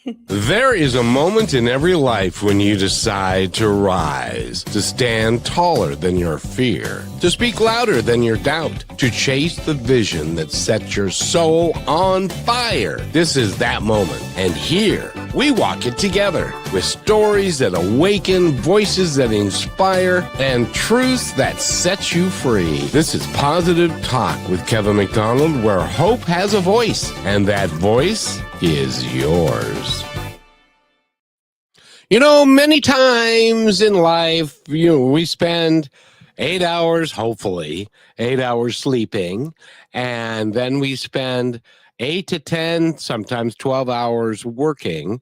There is a moment in every life when you decide to rise, to stand taller than your fear, to speak louder than your doubt, to chase the vision that sets your soul on fire. This is that moment. And here, we walk it together with stories that awaken, voices that inspire, and truths that set you free. This is Positive Talk with Kevin McDonald, where hope has a voice, and that voice is yours. You know, many times in life, we spend 8 hours, hopefully, 8 hours sleeping, and then we spend 8 to 10, sometimes 12 hours working.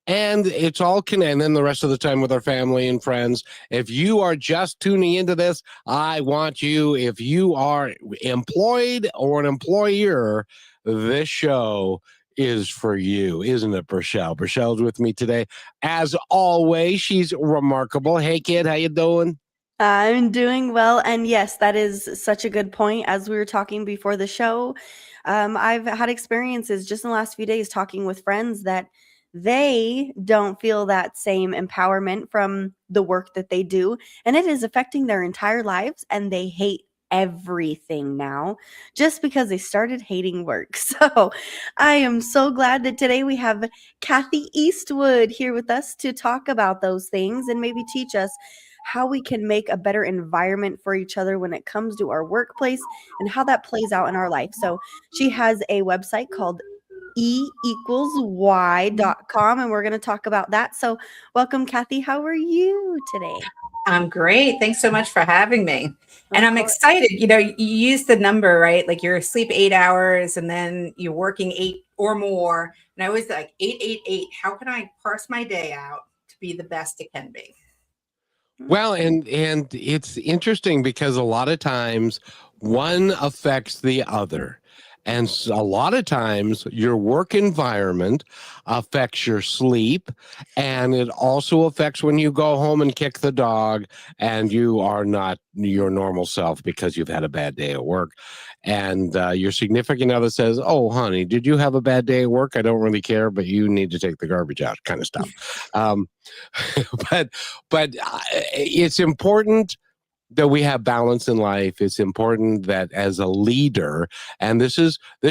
And it's all connected. And then the rest of the time with our family and friends. If you are just tuning into this, I want you, if you are employed or an employer, this show is for you, isn't it, Rochelle? Rochelle's with me today. As always, she's remarkable. Hey, kid, how you doing? I'm doing well. And yes, that is such a good point. As we were talking before the show, I've had experiences just in the last few days talking with friends that they don't feel that same empowerment from the work that they do. And it is affecting their entire lives. And they hate everything now just because they started hating work. So I am so glad that today we have Kathy Eastwood here with us to talk about those things and maybe teach us how we can make a better environment for each other when it comes to our workplace and how that plays out in our life. So she has a website called e=y.com, and we're going to talk about that. So welcome, Kathy. How are you today? I'm great. Thanks so much for having me. And I'm excited. You use the number, right? Like you're asleep 8 hours and then you're working 8 or more. And I was like, 8. How can I parse my day out to be the best it can be? Well, and it's interesting because a lot of times one affects the other. And a lot of times your work environment affects your sleep, and it also affects when you go home and kick the dog and you are not your normal self because you've had a bad day at work. And your significant other says, "Oh, honey, did you have a bad day at work? I don't really care, but you need to take the garbage out," kind of stuff. But it's important that we have balance in life. It's important that as a leader, and this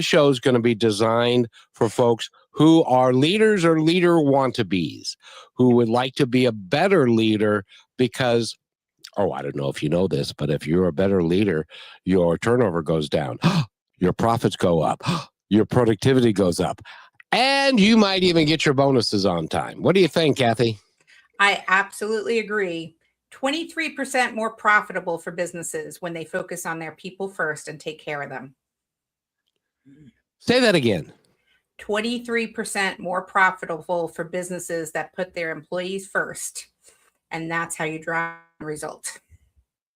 show is going to be designed for folks who are leaders or leader want-to-be's, who would like to be a better leader because, I don't know if you know this, but if you're a better leader, your turnover goes down, your profits go up, your productivity goes up, and you might even get your bonuses on time. What do you think, Kathy? I absolutely agree. 23% more profitable for businesses when they focus on their people first and take care of them. Say that again. 23% more profitable for businesses that put their employees first. And that's how you drive the result.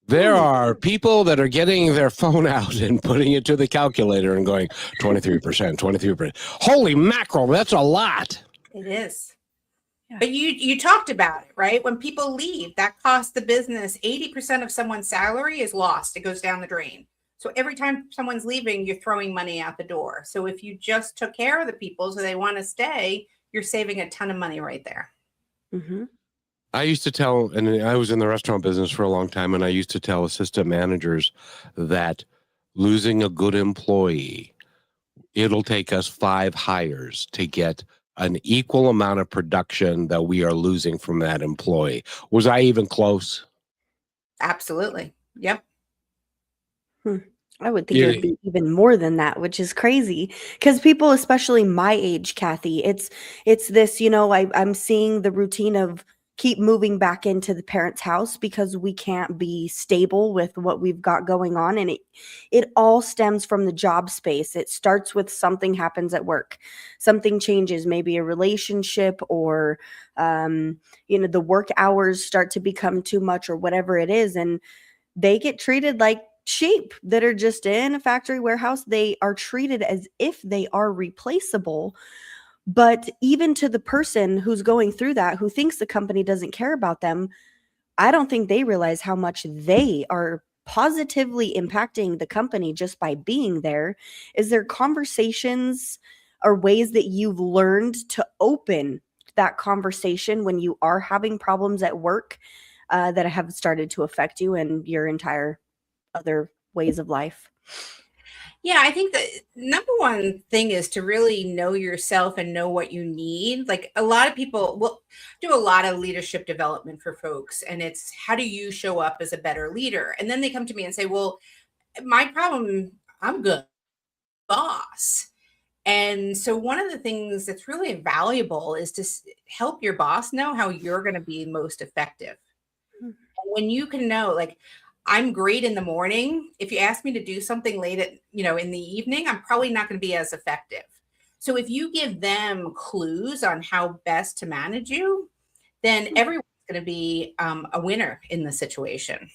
There are people that are getting their phone out and putting it to the calculator and going 23%, 23%. Holy mackerel, that's a lot. It is. But you talked about it, right? When people leave, that costs the business 80% of someone's salary is lost. It goes down the drain. So every time someone's leaving, you're throwing money out the door. So if you just took care of the people so they want to stay, you're saving a ton of money right there. Mm-hmm. I used to tell, and I was in the restaurant business for a long time, and I used to tell assistant managers that losing a good employee, it'll take us 5 hires to get an equal amount of production that we are losing from that employee. Was I even close? Absolutely. Yep. I would think it would be even more than that, which is crazy because people, especially my age, Kathy, it's this, I'm seeing the routine of keep moving back into the parents' house because we can't be stable with what we've got going on. And it all stems from the job space. It starts with something happens at work, something changes, maybe a relationship or, the work hours start to become too much or whatever it is. And they get treated like sheep that are just in a factory warehouse. They are treated as if they are replaceable. But even to the person who's going through that, who thinks the company doesn't care about them, I don't think they realize how much they are positively impacting the company just by being there. Is there conversations or ways that you've learned to open that conversation when you are having problems at work that have started to affect you and your entire other ways of life? Yeah, I think the number one thing is to really know yourself and know what you need. Like a lot of people will do a lot of leadership development for folks, and it's how do you show up as a better leader? And then they come to me and say, well, my problem, I'm good, boss. And so one of the things that's really valuable is to help your boss know how you're going to be most effective. When you can know, like, I'm great in the morning. If you ask me to do something late at, in the evening, I'm probably not going to be as effective. So if you give them clues on how best to manage you, then everyone's going to be a winner in the situation.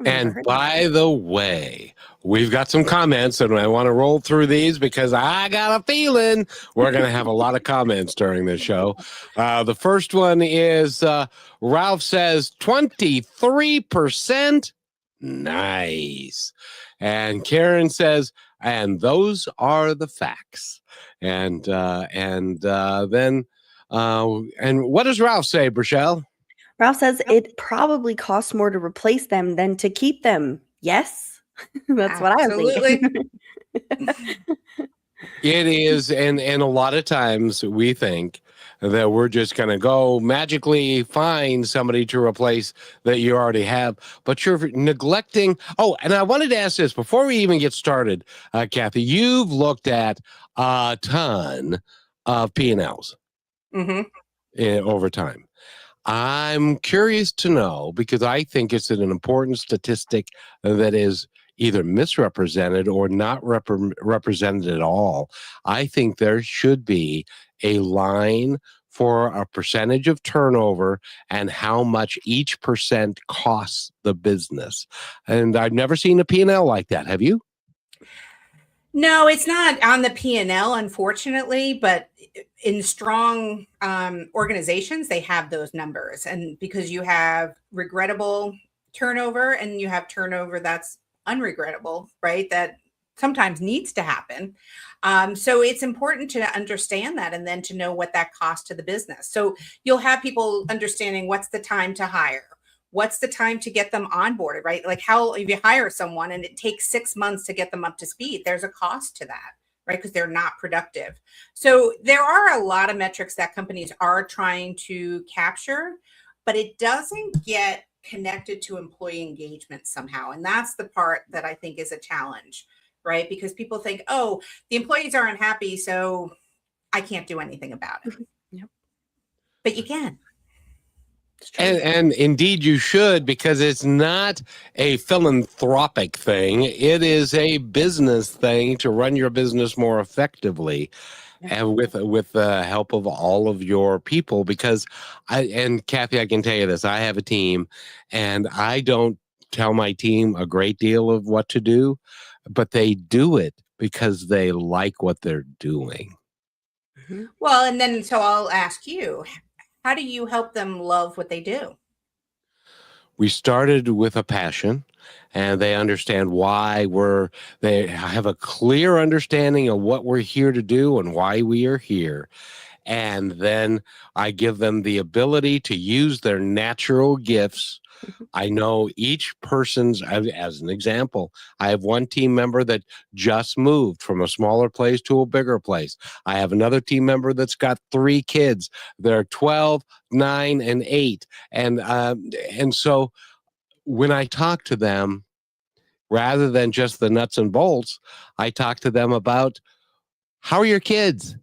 And by the way, we've got some comments, and I want to roll through these because I got a feeling we're going to have a lot of comments during this show. The first one is Ralph says 23%. Nice. And Karen says, and those are the facts. And then what does Ralph say, Brichelle? Ralph says it probably costs more to replace them than to keep them. Yes, that's what I think. It is, and a lot of times we think that we're just going to go magically find somebody to replace that you already have, but you're neglecting. Oh, and I wanted to ask this before we even get started, Kathy. You've looked at a ton of P&Ls over time. I'm curious to know, because I think it's an important statistic that is either misrepresented or not represented at all. I think there should be a line for a percentage of turnover and how much each percent costs the business. And I've never seen a P&L like that. Have you? No, it's not on the P&L, unfortunately, but in strong organizations, they have those numbers. And because you have regrettable turnover and you have turnover that's unregrettable, right? That sometimes needs to happen. So it's important to understand that and then to know what that costs to the business. So you'll have people understanding what's the time to hire. What's the time to get them onboarded, right? Like if you hire someone and it takes 6 months to get them up to speed, there's a cost to that, right? Because they're not productive. So there are a lot of metrics that companies are trying to capture, but it doesn't get connected to employee engagement somehow. And that's the part that I think is a challenge, right? Because people think, oh, the employees are unhappy, so I can't do anything about it. Yep. But you can. And indeed you should, because it's not a philanthropic thing. It is a business thing to run your business more effectively and with the help of all of your people. Because Kathy, I can tell you this, I have a team and I don't tell my team a great deal of what to do, but they do it because they like what they're doing. Well, and then so I'll ask you, how do you help them love what they do? We started with a passion, and they understand why they have a clear understanding of what we're here to do and why we are here. And then I give them the ability to use their natural gifts. I know each person's, as an example, I have one team member that just moved from a smaller place to a bigger place. I have another team member that's got 3 kids. They're 12, 9, and 8. And so when I talk to them, rather than just the nuts and bolts, I talk to them about, how are your kids?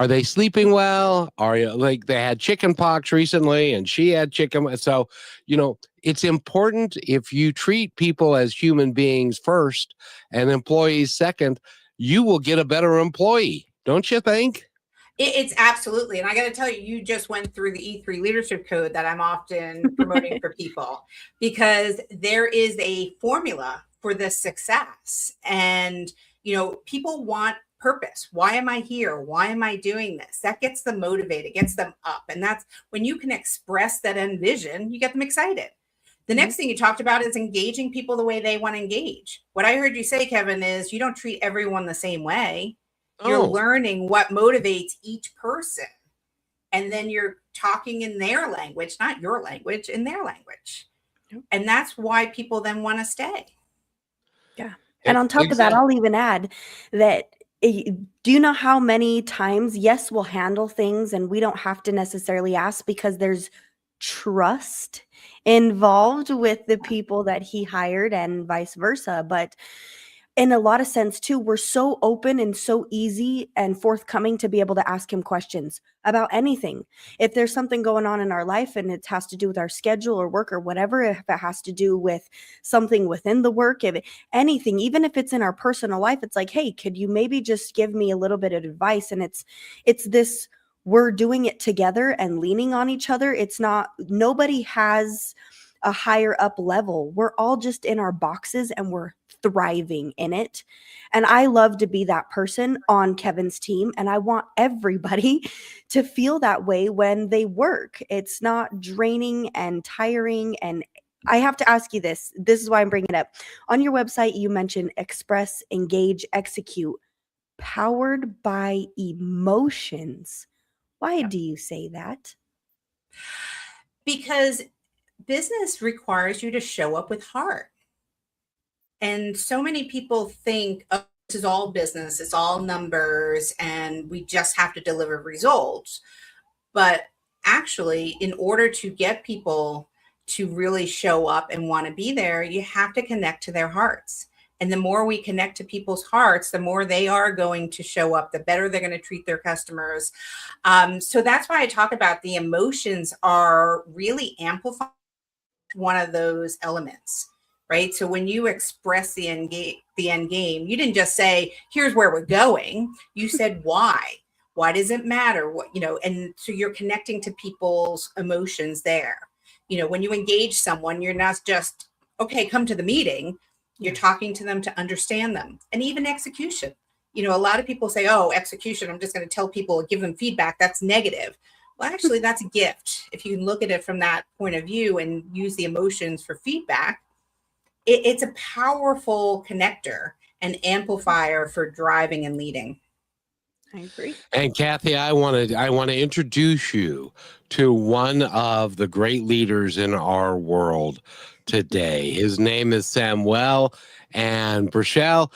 Are they sleeping well? Are you, like, they had chicken pox recently and she had chicken. So, it's important, if you treat people as human beings first and employees second, you will get a better employee. Don't you think? It's absolutely. And I got to tell you, you just went through the E3 leadership code that I'm often promoting for people, because there is a formula for this success. And, people want purpose. Why am I here? Why am I doing this? That gets them motivated, gets them up. And that's when you can express that end vision, you get them excited. The next thing you talked about is engaging people the way they want to engage. What I heard you say, Kevin, is you don't treat everyone the same way. You're Oh, learning what motivates each person. And then you're talking in their language, not your language, in their language. Yep. And that's why people then want to stay. Yeah. And on top of that, exactly. I'll even add that do you know how many times, yes, we'll handle things and we don't have to necessarily ask because there's trust involved with the people that he hired and vice versa. But in a lot of sense too, we're so open and so easy and forthcoming to be able to ask him questions about anything. If there's something going on in our life and it has to do with our schedule or work or whatever, if it has to do with something within the work, if anything, even if it's in our personal life, it's like, hey, could you maybe just give me a little bit of advice? And it's this, we're doing it together and leaning on each other. It's not, nobody has a higher up level. We're all just in our boxes and we're thriving in it. And I love to be that person on Kevin's team. And I want everybody to feel that way when they work. It's not draining and tiring. And I have to ask you this. This is why I'm bringing it up. On your website, you mentioned express, engage, execute, powered by emotions. Why do you say that? Because business requires you to show up with heart. And so many people think, oh, this is all business, it's all numbers, and we just have to deliver results. But actually, in order to get people to really show up and want to be there, you have to connect to their hearts. And the more we connect to people's hearts, the more they are going to show up, the better they're going to treat their customers. So that's why I talk about the emotions are really amplifying one of those elements, right? So when you express the end game, you didn't just say, here's where we're going. You said, why? Why does it matter? What, and so you're connecting to people's emotions there. When you engage someone, you're not just, okay, come to the meeting. You're talking to them to understand them. And even execution. A lot of people say, oh, execution, I'm just going to tell people, give them feedback. That's negative. Well, actually, that's a gift. If you can look at it from that point of view and use the emotions for feedback, it's a powerful connector and amplifier for driving and leading. I agree. And Kathy, I want to introduce you to one of the great leaders in our world today. His name is Samuel. And Rochelle,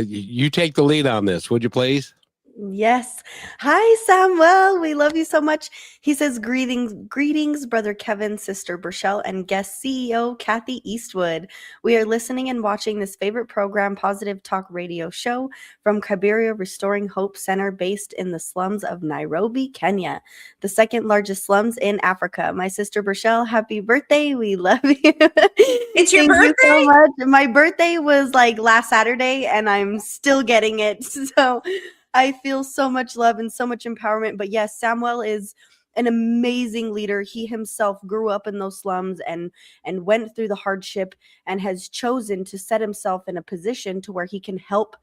you take the lead on this, would you please? Yes. Hi, Samuel. We love you so much. He says, greetings, brother Kevin, sister Burchelle, and guest CEO Kathy Eastwood. We are listening and watching this favorite program, Positive Talk Radio show from Kabiria Restoring Hope Center, based in the slums of Nairobi, Kenya, the second largest slums in Africa. My sister Burchelle, happy birthday. We love you. It's your Thank birthday? you so much. My birthday was like last Saturday, and I'm still getting it. So I feel so much love and so much empowerment. But yes, Samuel is an amazing leader. He himself grew up in those slums and went through the hardship and has chosen to set himself in a position to where he can help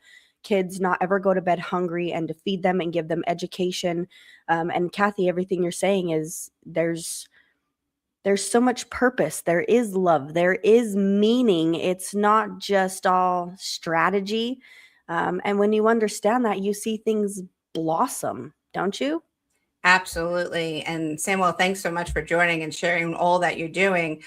kids not ever go to bed hungry and to feed them and give them education. And Kathy, everything you're saying is there's so much purpose. There is love. There is meaning. It's not just all strategy. And when you understand that, you see things blossom, don't you? Absolutely. And Samuel, thanks so much for joining and sharing all that you're doing.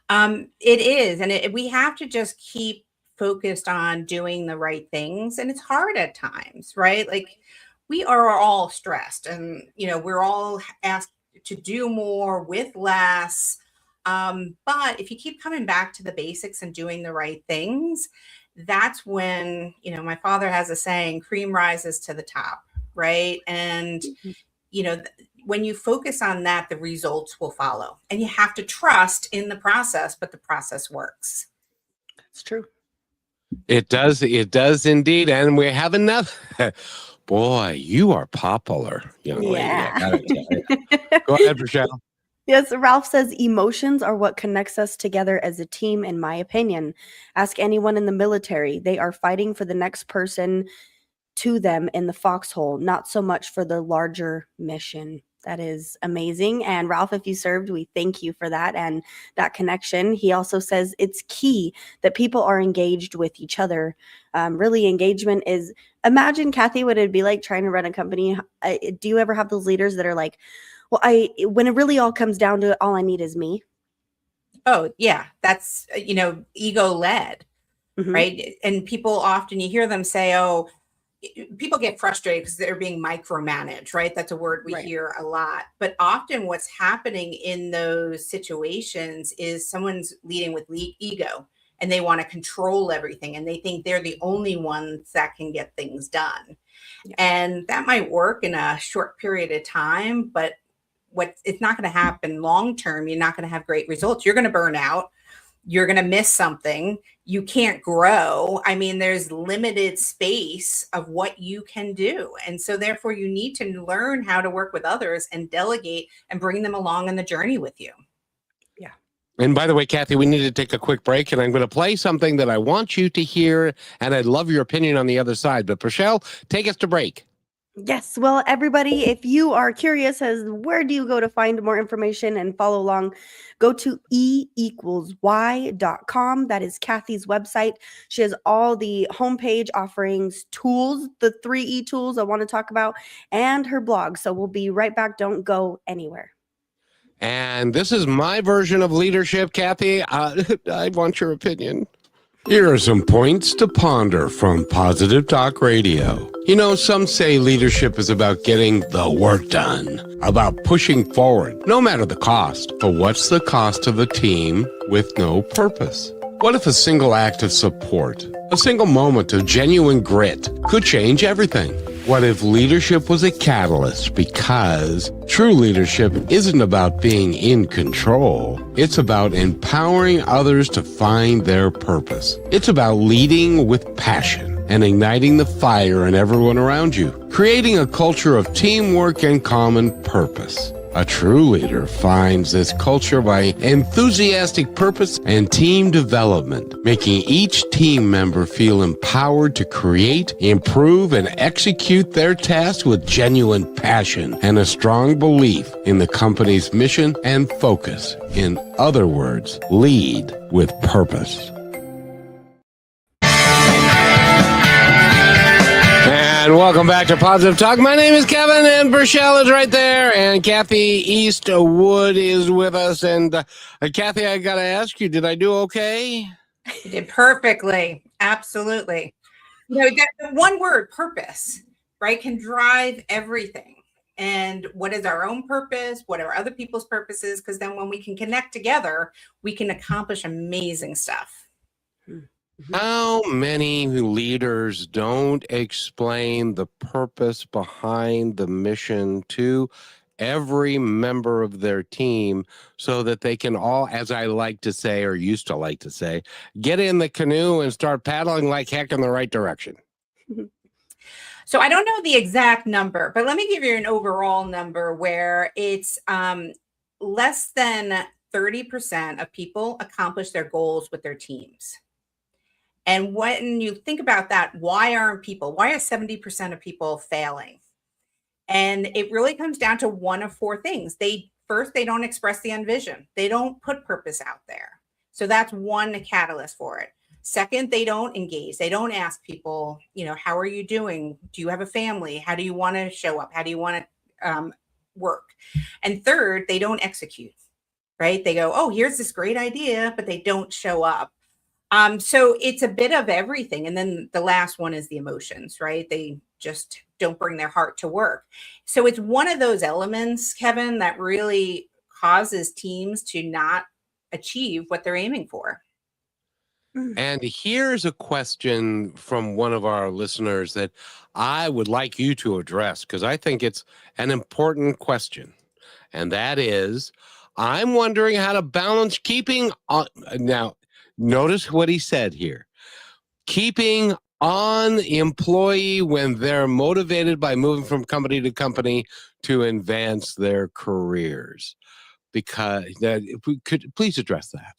It is. And we have to just keep focused on doing the right things. And it's hard at times, right? Like we are all stressed and, we're all asked to do more with less. But if you keep coming back to the basics and doing the right things, that's when, my father has a saying, cream rises to the top, right? And, when you focus on that, the results will follow. And you have to trust in the process, but the process works. It's true. It does indeed. And we have another. Boy, you are popular, young lady. I gotta tell you. Go ahead, Rochelle. Yes, Ralph says emotions are what connects us together as a team, in my opinion. Ask anyone in the military. They are fighting for the next person to them in the foxhole, not so much for the larger mission. That is amazing. And Ralph, if you served, we thank you for that and that connection. He also says it's key that people are engaged with each other. Really, engagement is, imagine, Kathy, what it'd be like trying to run a company. Do you ever have those leaders that are like, well, when it really all comes down to it, all I need is me? Oh, yeah. That's, ego led, Mhm. right? And people often, you hear them say, oh, people get frustrated because they're being micromanaged, right? That's a word we Right. hear a lot. But often what's happening in those situations is someone's leading with ego, and they want to control everything, and they think they're the only ones that can get things done. Yeah. And that might work in a short period of time, but it's not going to happen long term. You're not going to have great results. You're going to burn out. You're going to miss something. You can't grow. I mean, there's limited space of what you can do. And so therefore you need to learn how to work with others and delegate and bring them along on the journey with you. Yeah. And by the way, Kathy, we need to take a quick break, and I'm going to play something that I want you to hear, and I'd love your opinion on the other side. But Rochelle, take us to break. Yes. Well, everybody, if you are curious as where do you go to find more information and follow along, go to e=y.com. That is Kathy's website. She has all the homepage offerings, tools, the 3E tools I want to talk about, and her blog. So we'll be right back. Don't go anywhere. And this is my version of leadership, Kathy. I want your opinion. Here are some points to ponder from Positive Talk Radio. You know, some say leadership is about getting the work done, about pushing forward, no matter the cost. But what's the cost of a team with no purpose? What if a single act of support, a single moment of genuine grit could change everything? What if leadership was a catalyst? Because true leadership isn't about being in control. It's about empowering others to find their purpose. It's about leading with passion and igniting the fire in everyone around you, creating a culture of teamwork and common purpose. A true leader finds this culture by enthusiastic purpose and team development, making each team member feel empowered to create, improve, and execute their tasks with genuine passion and a strong belief in the company's mission and focus. In other words, lead with purpose. And welcome back to Positive Talk. My name is Kevin, and Rochelle is right there, and Kathy Eastwood is with us. And Kathy, I got to ask you, did I do okay? You did perfectly. Absolutely. The one word, purpose, right, can drive everything. And what is our own purpose? What are other people's purposes? Because then when we can connect together, we can accomplish amazing stuff. How many leaders don't explain the purpose behind the mission to every member of their team so that they can all, as I like to say, or used to like to say, get in the canoe and start paddling like heck in the right direction? So I don't know the exact number, but let me give you an overall number where it's less than 30% of people accomplish their goals with their teams. And when you think about that, why are 70% of people failing? And it really comes down to one of four things. They don't express the end vision. They don't put purpose out there. So that's one catalyst for it. Second, they don't engage. They don't ask people, how are you doing? Do you have a family? How do you want to show up? How do you want to work? And third, they don't execute, right? They go, oh, here's this great idea, but they don't show up. So it's a bit of everything. And then the last one is the emotions, right? They just don't bring their heart to work. So it's one of those elements, Kevin, that really causes teams to not achieve what they're aiming for. And here's a question from one of our listeners that I would like you to address, because I think it's an important question. And that is, I'm wondering how to balance keeping on. Now, notice what he said here. Keeping on employee when they're motivated by moving from company to company to advance their careers. Because if we could please address that.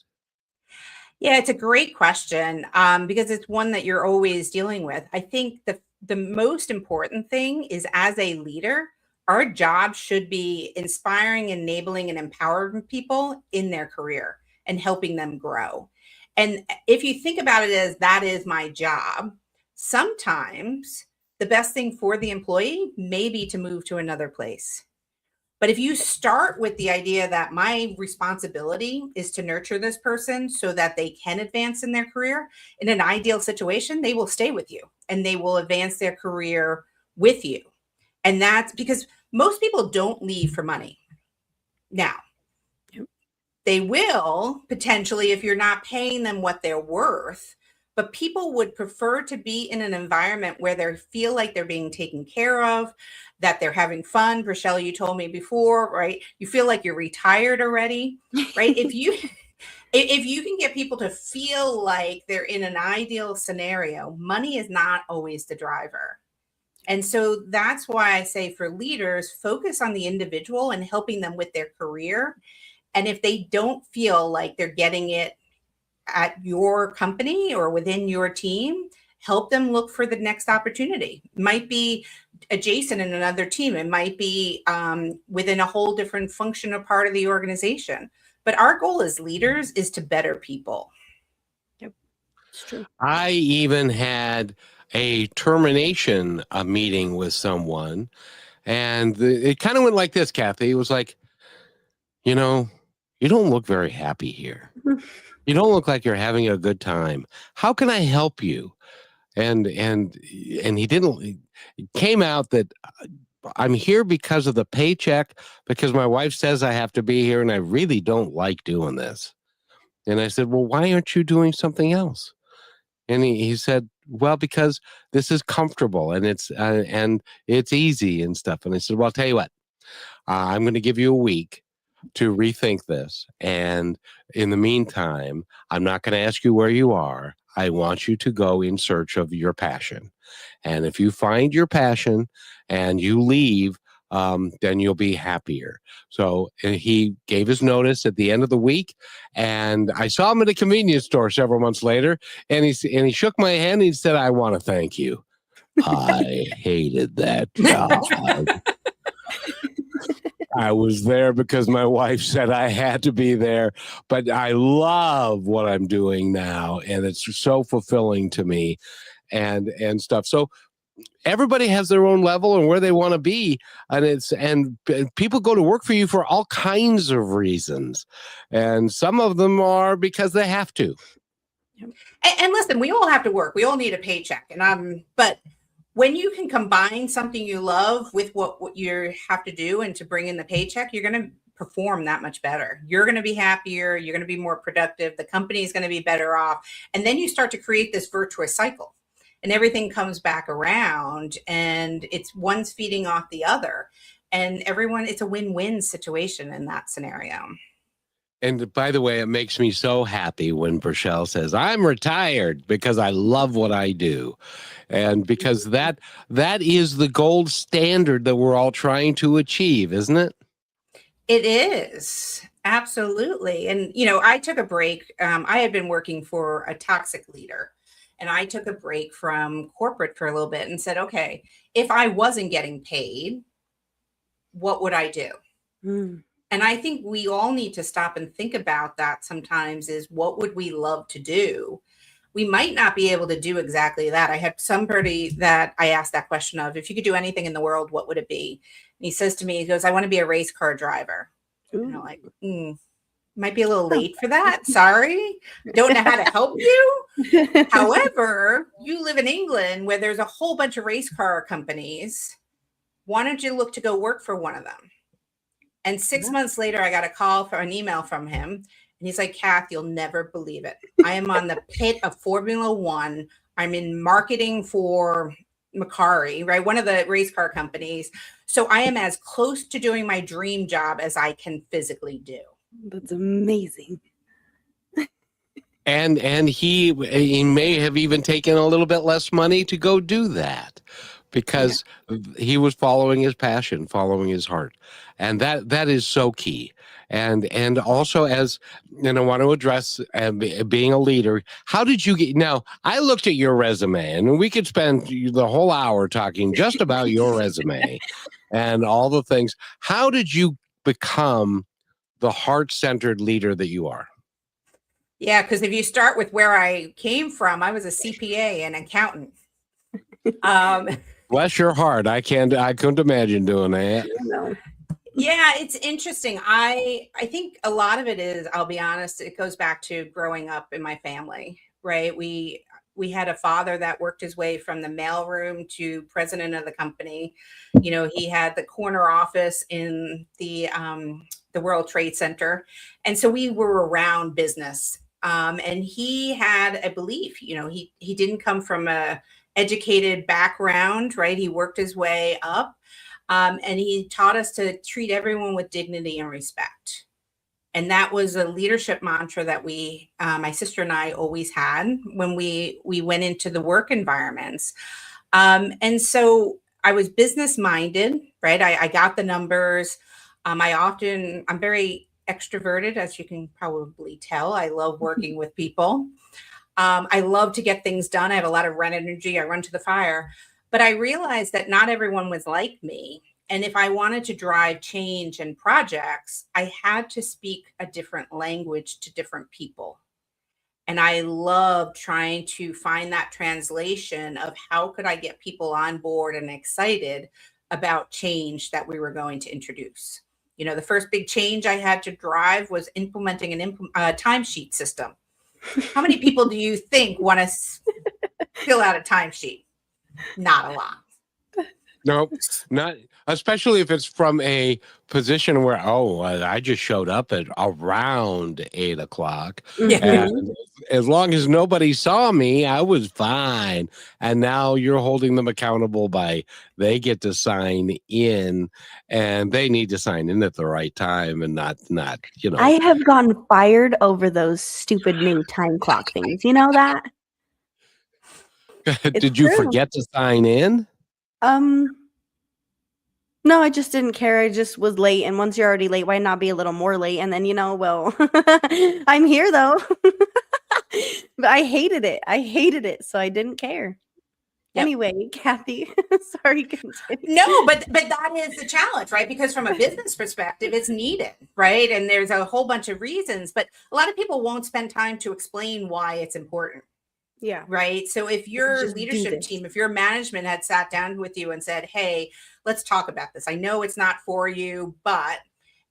Yeah, it's a great question because it's one that you're always dealing with. I think the most important thing is, as a leader, Our job should be inspiring, enabling, and empowering people in their career and helping them grow. And if you think about it as that is my job, sometimes the best thing for the employee may be to move to another place. But if you start with the idea that my responsibility is to nurture this person so that they can advance in their career, in an ideal situation, they will stay with you and they will advance their career with you. And that's because most people don't leave for money. Now, they will potentially if you're not paying them what they're worth, but people would prefer to be in an environment where they feel like they're being taken care of, that they're having fun. Rochelle, you told me before, right? You feel like you're retired already, right? If you can get people to feel like they're in an ideal scenario, money is not always the driver. And so that's why I say for leaders, focus on the individual and helping them with their career. And if they don't feel like they're getting it at your company or within your team, help them look for the next opportunity. It might be adjacent in another team. It might be within a whole different function or part of the organization. But our goal as leaders is to better people. Yep, it's true. I even had a termination meeting with someone, and it kind of went like this, Kathy. It was like, you don't look very happy here. You don't look like you're having a good time. How can I help you? And he didn't. It came out that I'm here because of the paycheck, because my wife says I have to be here, and I really don't like doing this. And I said, well, why aren't you doing something else? And he said, well, because this is comfortable and it's easy and stuff. And I said, well, I'll tell you what, I'm going to give you a week to rethink this. And in the meantime, I'm not going to ask you where you are. I want you to go in search of your passion. And if you find your passion and you leave, then you'll be happier. So he gave his notice at the end of the week, and I saw him at a convenience store several months later, and he shook my hand and he said, I want to thank you. I hated that job. I was there because my wife said I had to be there, but I love what I'm doing now, and it's so fulfilling to me and stuff. So everybody has their own level and where they want to be, and people go to work for you for all kinds of reasons, and some of them are because they have to. And listen, we all have to work. We all need a paycheck, but when you can combine something you love with what you have to do and to bring in the paycheck, you're going to perform that much better. You're going to be happier. You're going to be more productive. The company is going to be better off. And then you start to create this virtuous cycle, and everything comes back around, and it's one's feeding off the other, and it's a win-win situation in that scenario. And by the way, it makes me so happy when Rochelle says, I'm retired because I love what I do. And because that is the gold standard that we're all trying to achieve, isn't it? It is. Absolutely. And, I took a break. I had been working for a toxic leader, and I took a break from corporate for a little bit and said, okay, if I wasn't getting paid, what would I do? And I think we all need to stop and think about that sometimes, is what would we love to do? We might not be able to do exactly that. I had somebody that I asked that question of, if you could do anything in the world, what would it be? And he says to me, he goes, I want to be a race car driver. Ooh. And I'm like, might be a little late for that. Sorry. Don't know how to help you. However, you live in England where there's a whole bunch of race car companies. Why don't you look to go work for one of them? And 6 months later, I got an email from him. And he's like, Kath, you'll never believe it. I am on the pit of Formula One. I'm in marketing for Macari, right? One of the race car companies. So I am as close to doing my dream job as I can physically do. That's amazing. And he may have even taken a little bit less money to go do that, because he was following his passion, following his heart. And that is so key. And also, as I want to address being a leader, how did you get? Now, I looked at your resume, and we could spend the whole hour talking just about your resume. and all the things. How did you become the heart-centered leader that you are? Yeah, because if you start with where I came from, I was a CPA and accountant. Bless your heart. I couldn't imagine doing that. No. Yeah, it's interesting. I think a lot of it is, I'll be honest, it goes back to growing up in my family, right? We had a father that worked his way from the mailroom to president of the company. You know, he had the corner office in the World Trade Center. And so we were around business. And he had a belief, you know, he didn't come from a educated background, right? He worked his way up. And he taught us to treat everyone with dignity and respect. And that was a leadership mantra that we, my sister and I, always had when we went into the work environments. And so I was business minded, right? I got the numbers. I'm very extroverted, as you can probably tell. I love working with people. I love to get things done. I have a lot of run energy. I run to the fire. But I realized that not everyone was like me. And if I wanted to drive change and projects, I had to speak a different language to different people. And I love trying to find that translation of how could I get people on board and excited about change that we were going to introduce. You know, the first big change I had to drive was implementing a timesheet system. How many people do you think want to fill out a timesheet? Not a lot. Nope, not especially if it's from a position where, I just showed up at around 8 o'clock. Yeah. And as long as nobody saw me, I was fine. And now you're holding them accountable by they get to sign in, and they need to sign in at the right time and not, you know. I have gotten fired over those stupid new time clock things. You know that? Did you forget to sign in? No, I just didn't care. I just was late. And once you're already late, why not be a little more late? And then, well, I'm here though. But I hated it. So I didn't care. Yep. Anyway, Kathy, sorry. Continue. No, but that is the challenge, right? Because from a business perspective, it's needed, right? And there's a whole bunch of reasons, but a lot of people won't spend time to explain why it's important. Yeah. Right. So if your leadership team, if your management had sat down with you and said, hey, let's talk about this. I know it's not for you, but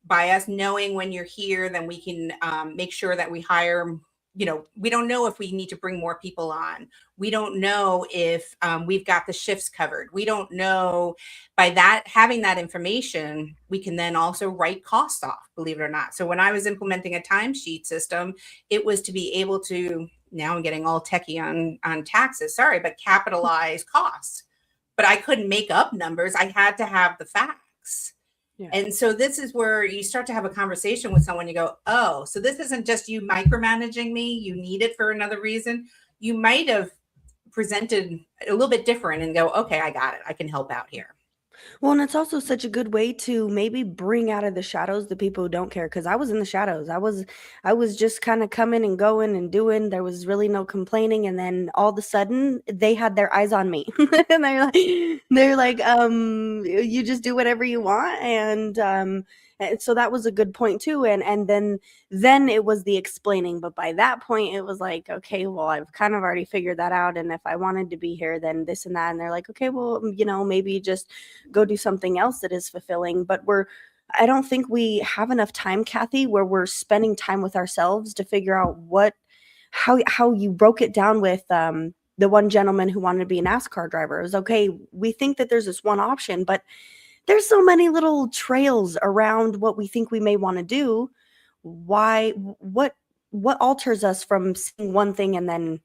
by us knowing when you're here, then we can make sure that we hire, we don't know if we need to bring more people on. We don't know if we've got the shifts covered. We don't know. By that, having that information, we can then also write costs off, believe it or not. So when I was implementing a timesheet system, it was to be able to, now I'm getting all techie on taxes, sorry, but capitalize costs. But I couldn't make up numbers. I had to have the facts. Yeah. And so this is where you start to have a conversation with someone. You go, oh, so this isn't just you micromanaging me. You need it for another reason. You might have presented a little bit different and go, okay, I got it. I can help out here. Well, and it's also such a good way to maybe bring out of the shadows the people who don't care. Because I was in the shadows. I was just kind of coming and going and doing. There was really no complaining. And then all of a sudden, they had their eyes on me, and they're like, you just do whatever you want, and so that was a good point too. And then it was the explaining. But by that point, it was like, okay, well, I've kind of already figured that out. And if I wanted to be here, then this and that. And they're like, okay, well, maybe just go do something else that is fulfilling. But I don't think we have enough time, Kathy, where we're spending time with ourselves to figure out how you broke it down with the one gentleman who wanted to be a NASCAR driver. It was okay. We think that there's this one option, but there's so many little trails around what we think we may want to do. What alters us from seeing one thing and then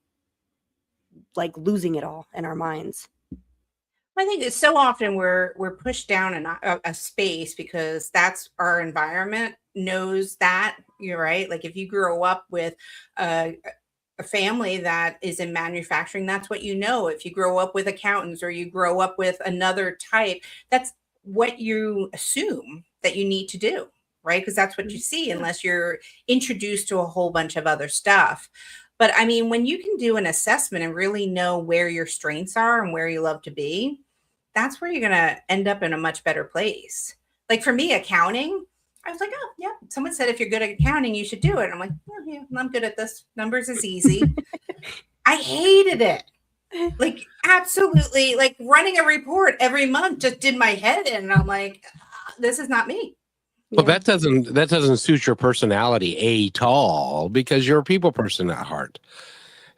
like losing it all in our minds? I think it's so often we're pushed down in a space because that's our environment knows that. You're right. Like if you grow up with a family that is in manufacturing, that's what you know. If you grow up with accountants or you grow up with another type, that's what you assume that you need to do, right? Because that's what you see unless you're introduced to a whole bunch of other stuff. But I mean, when you can do an assessment and really know where your strengths are and where you love to be, that's where you're going to end up in a much better place. Like for me, accounting, I was like, oh, yeah. Someone said if you're good at accounting, you should do it. I'm like, oh, yeah, I'm good at this. Numbers is easy. I hated it. Like, absolutely. Like running a report every month just did my head in. And I'm like, this is not me. Well, that doesn't suit your personality at all, because you're a people person at heart.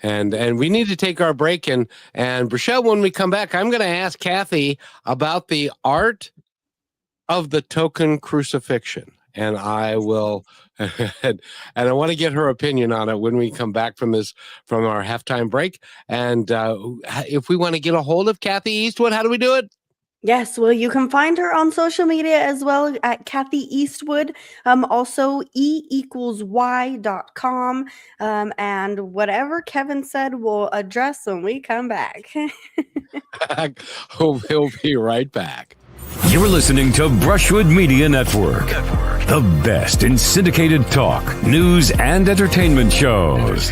And we need to take our break. And Rochelle, when we come back, I'm going to ask Kathy about the art of the token crucifixion. And I will, and I want to get her opinion on it when we come back from our halftime break. And if we want to get a hold of Kathy Eastwood, how do we do it? Yes, well, you can find her on social media as well at Kathy Eastwood. Also, e=y.com. And whatever Kevin said, we'll address when we come back. We'll be right back. You're listening to Brushwood Media Network, the best in syndicated talk, news, and entertainment shows.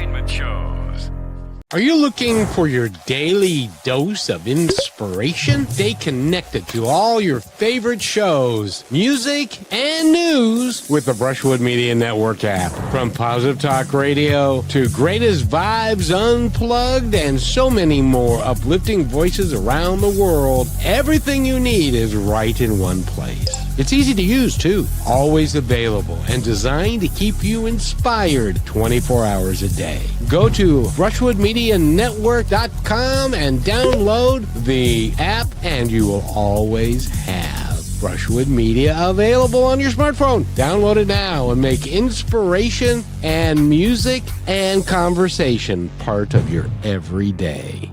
Are you looking for your daily dose of inspiration? Stay connected to all your favorite shows, music, and news with the Brushwood Media Network app. From Positive Talk Radio to Greatest Vibes Unplugged and so many more uplifting voices around the world, everything you need is right in one place. It's easy to use, too. Always available and designed to keep you inspired 24 hours a day. Go to brushwoodmedianetwork.com and download the app, and you will always have Brushwood Media available on your smartphone. Download it now and make inspiration and music and conversation part of your everyday.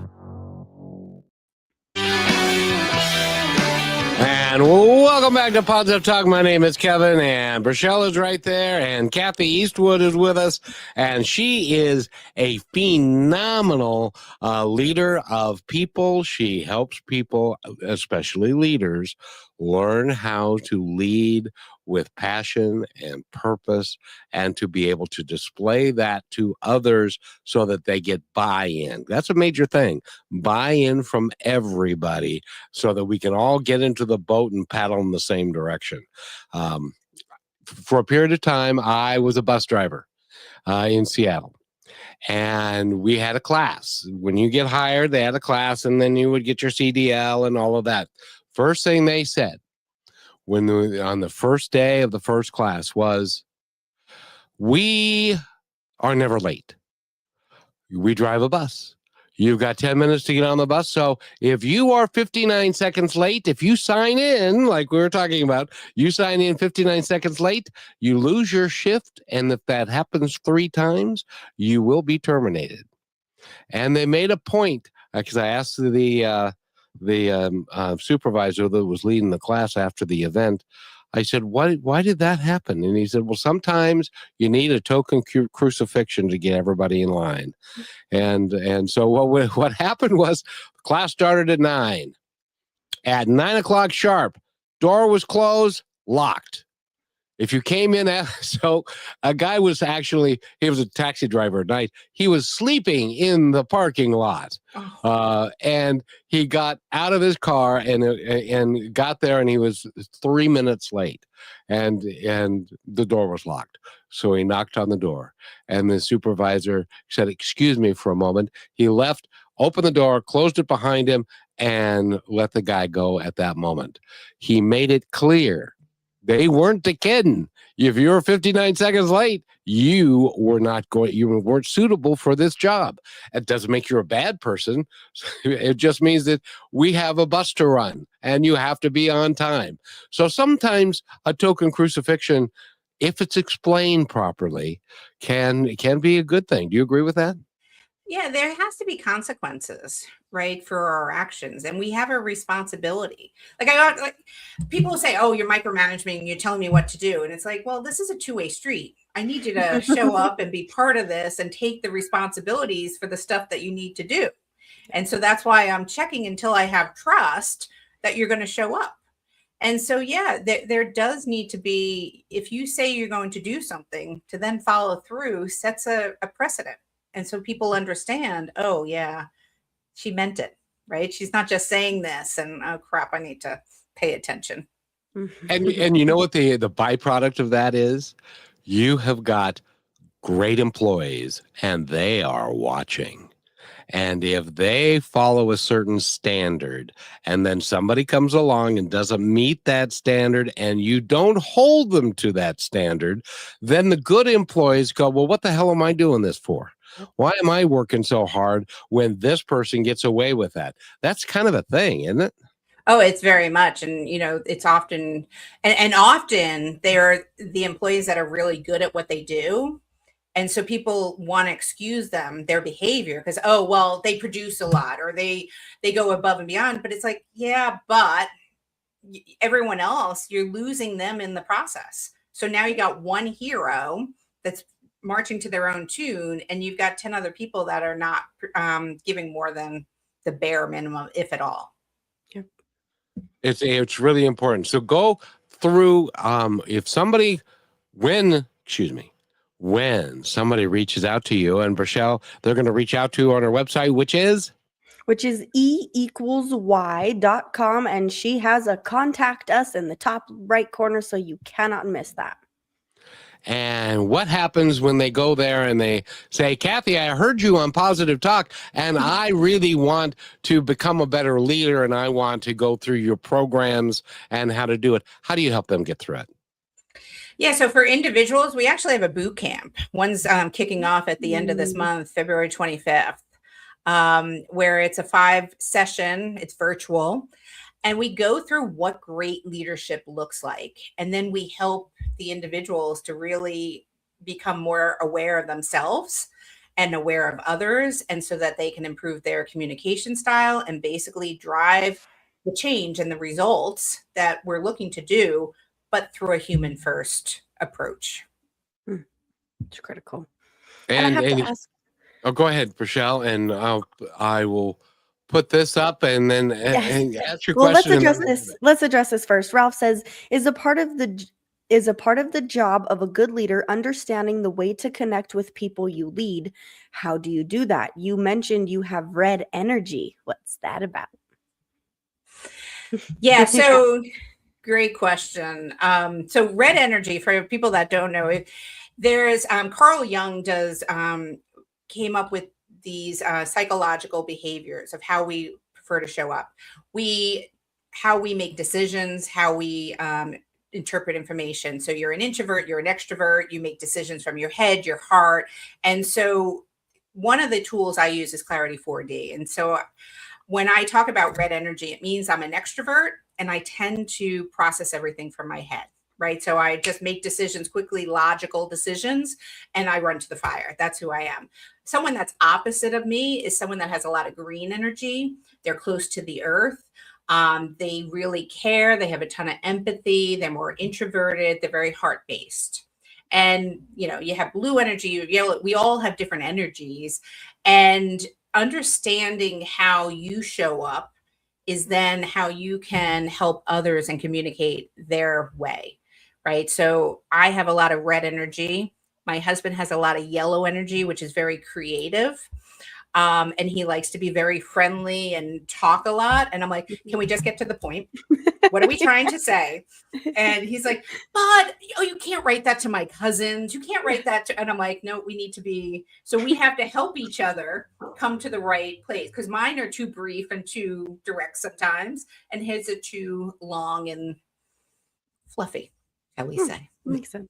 And welcome back to Positive Talk. My name is Kevin, and Rochelle is right there, and Kathy Eastwood is with us, and she is a phenomenal leader of people. She helps people, especially leaders, learn how to lead with passion and purpose, and to be able to display that to others so that they get buy-in. That's a major thing. Buy-in from everybody so that we can all get into the boat and paddle in the same direction. For a period of time, I was a bus driver in Seattle. And we had a class. When you get hired, they had a class, and then you would get your CDL and all of that. First thing they said on the first day of the first class was, we are never late. We drive a bus. You've got 10 minutes to get on the bus. So if you are 59 seconds late, if you sign in, like we were talking about, you sign in 59 seconds late, you lose your shift. And if that happens 3 times, you will be terminated. And they made a point, because I asked the supervisor that was leading the class after the event, I said, why did that happen? And he said, well, sometimes you need a token crucifixion to get everybody in line. And so what happened was, class started at 9. At 9 o'clock sharp, door was closed, locked. If you came in, so a guy was he was a taxi driver at night. He was sleeping in the parking lot. And he got out of his car and got there, and he was 3 minutes late, and the door was locked. So he knocked on the door, and the supervisor said, "Excuse me for a moment." He left, opened the door, closed it behind him, and let the guy go at that moment. He made it clear they weren't kidding. If you were 59 seconds late, you weren't suitable for this job. It doesn't make you a bad person. It just means that we have a bus to run, and you have to be on time. So sometimes a token crucifixion, if it's explained properly, can be a good thing. Do you agree with that? Yeah, there has to be consequences, right, for our actions, and we have a responsibility. Like people say, "Oh, you're micromanaging, you're telling me what to do," and it's like, well, this is a two-way street. I need you to show up and be part of this and take the responsibilities for the stuff that you need to do. And so that's why I'm checking until I have trust that you're going to show up. And so, yeah, there does need to be, if you say you're going to do something, to then follow through sets a precedent. And so people understand, oh, yeah, she meant it. right? She's not just saying this and, oh crap, I need to pay attention. And you know what the byproduct of that is? You have got great employees and they are watching. And if they follow a certain standard and then somebody comes along and doesn't meet that standard and you don't hold them to that standard, then the good employees go, well, what the hell am I doing this for? Why am I working so hard when this person gets away with that? That's kind of a thing, isn't it? Oh, it's very much. And, it's often, and often they're the employees that are really good at what they do. And so people want to excuse them, their behavior, because, oh, well, they produce a lot or they go above and beyond. But it's like, yeah, but everyone else, you're losing them in the process. So now you got one hero that's marching to their own tune, and you've got 10 other people that are not giving more than the bare minimum, if at all. It's really important. So go through if somebody when somebody reaches out to you, and Rochelle, they're going to reach out to you on our website, which is E=Y.com, and she has a contact us in the top right corner, so you cannot miss that. And what happens when they go there and they say, Kathy, I heard you on Positive Talk, and I really want to become a better leader, and I want to go through your programs and how to do it. How do you help them get through it? Yeah, so for individuals, we actually have a boot camp. One's kicking off at the end of this month, February 25th, where it's a 5-session, it's virtual. And we go through what great leadership looks like. And then we help the individuals to really become more aware of themselves and aware of others, and so that they can improve their communication style and basically drive the change and the results that we're looking to do, but through a human first approach. It's critical. And, I have to ask. Oh, go ahead, Rochelle, and I will put this up and then and ask your question. Let's address this first. Ralph says, is a part of the job of a good leader understanding the way to connect with people you lead. How do you do that? You mentioned you have red energy. What's that about? Yeah, so great question. So red energy, for people that don't know, there's Carl Jung came up with these psychological behaviors of how we prefer to show up. How we make decisions, how we interpret information. So you're an introvert, you're an extrovert, you make decisions from your head, your heart. And so one of the tools I use is Clarity 4D. And so when I talk about red energy, it means I'm an extrovert and I tend to process everything from my head, right? So I just make decisions quickly, logical decisions, and I run to the fire. That's who I am. Someone that's opposite of me is someone that has a lot of green energy. They're close to the earth. They really care. They have a ton of empathy. They're more introverted. They're very heart-based. And, you have blue energy, yellow. We all have different energies. And understanding how you show up is then how you can help others and communicate their way, right? So I have a lot of red energy. My husband has a lot of yellow energy, which is very creative. And he likes to be very friendly and talk a lot. And I'm like, can we just get to the point? What are we trying to say? And he's like, but you can't write that to my cousins. You can't write that to, and I'm like, no, we need to be, so we have to help each other come to the right place. Because mine are too brief and too direct sometimes. And his are too long and fluffy, shall we say. Makes sense.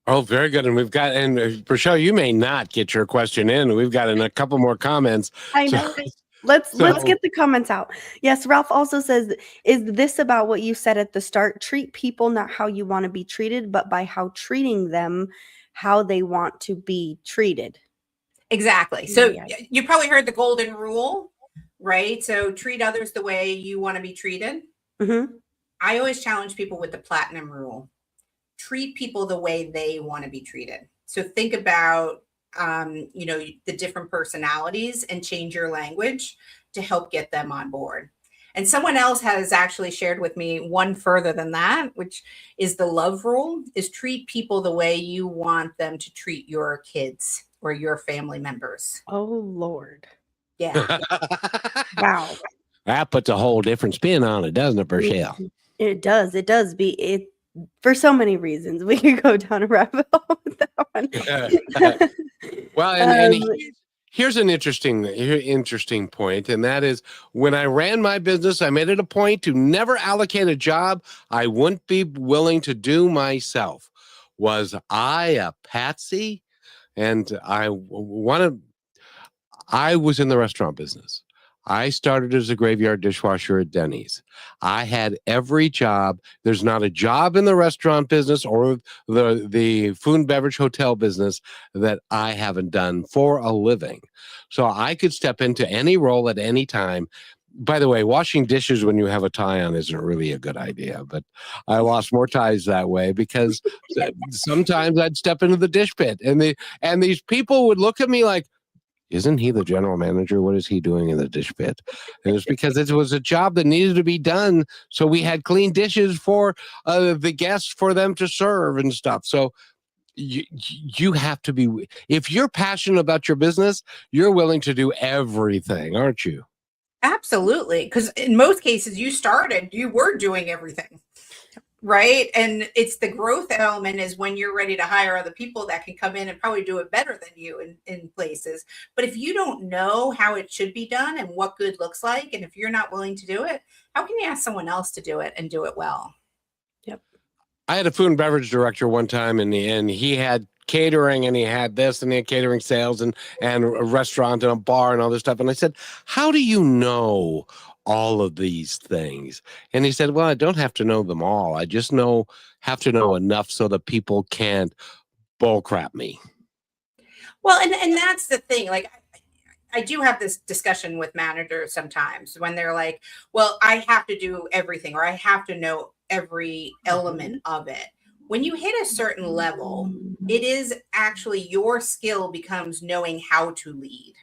Oh, very good. And we've got, and Rochelle, you may not get your question in. We've got a couple more comments. I know. Let's get the comments out. Yes, Ralph also says, is this about what you said at the start? Treat people not how you want to be treated, but by how treating them how they want to be treated. Exactly. So you probably heard the golden rule, right? So treat others the way you want to be treated. Mm-hmm. I always challenge people with the platinum rule. Treat people the way they want to be treated. So think about, the different personalities and change your language to help get them on board. And someone else has actually shared with me one further than that, which is the love rule, is treat people the way you want them to treat your kids or your family members. Oh, Lord. Yeah. Wow. That puts a whole different spin on it, doesn't it, Rochelle? It does. It does. It for so many reasons. We could go down a rabbit hole with that one. Well, and Um, here's an interesting point, and that is when I ran my business, I made it a point to never allocate a job I wouldn't be willing to do myself. Was I a patsy? And I was in the restaurant business. I started as a graveyard dishwasher at Denny's. I had every job. There's not a job in the restaurant business or the food and beverage hotel business that I haven't done for a living. So I could step into any role at any time. By the way, washing dishes when you have a tie on isn't really a good idea, but I lost more ties that way because sometimes I'd step into the dish pit and these people would look at me like, isn't he the general manager? What is he doing in the dish pit? And it's because it was a job that needed to be done. So we had clean dishes for the guests for them to serve and stuff. So you have to be, if you're passionate about your business, you're willing to do everything, aren't you? Absolutely. Because in most cases, you were doing everything. Right. And it's the growth element is when you're ready to hire other people that can come in and probably do it better than you in places. But if you don't know how it should be done and what good looks like, and if you're not willing to do it, how can you ask someone else to do it and do it well? Yep. I had a food and beverage director one time, and he had catering, and he had this, and he had catering sales, and a restaurant and a bar and all this stuff. And I said, how do you know all of these things? And he said, well, I don't have to know them all. I just have to know enough so that people can't bull crap me. Well, and that's the thing. Like, I do have this discussion with managers sometimes when they're like, well, I have to do everything, or I have to know every element of it. When you hit a certain level, it is actually your skill becomes knowing how to lead.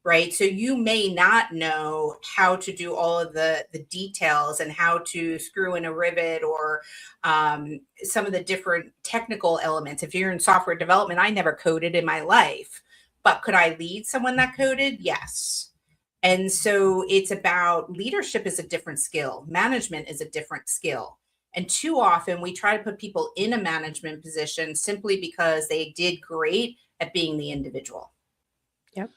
Right. So you may not know how to do all of the details and how to screw in a rivet or some of the different technical elements. If you're in software development, I never coded in my life, but could I lead someone that coded? Yes. And so it's about leadership is a different skill. Management is a different skill. And too often we try to put people in a management position simply because they did great at being the individual. Yep.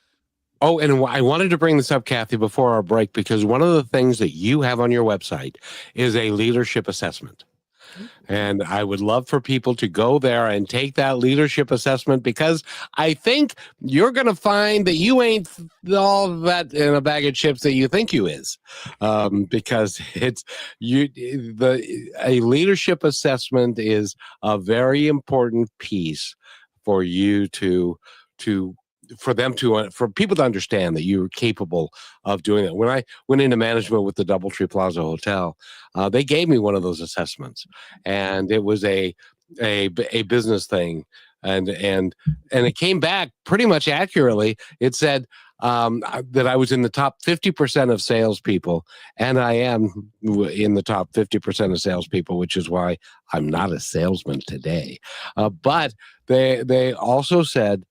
Oh, and I wanted to bring this up, Kathy, before our break, because one of the things that you have on your website is a leadership assessment. And I would love for people to go there and take that leadership assessment, because I think you're going to find that you ain't all that in a bag of chips that you think you is, because a leadership assessment is a very important piece for you for people to understand that you're capable of doing it. When I went into management with the DoubleTree Plaza Hotel, they gave me one of those assessments, and it was a business thing, and it came back pretty much accurately. It said that I was in the top 50% of salespeople, and I am in the top 50% of salespeople, which is why I'm not a salesman today. But they also said,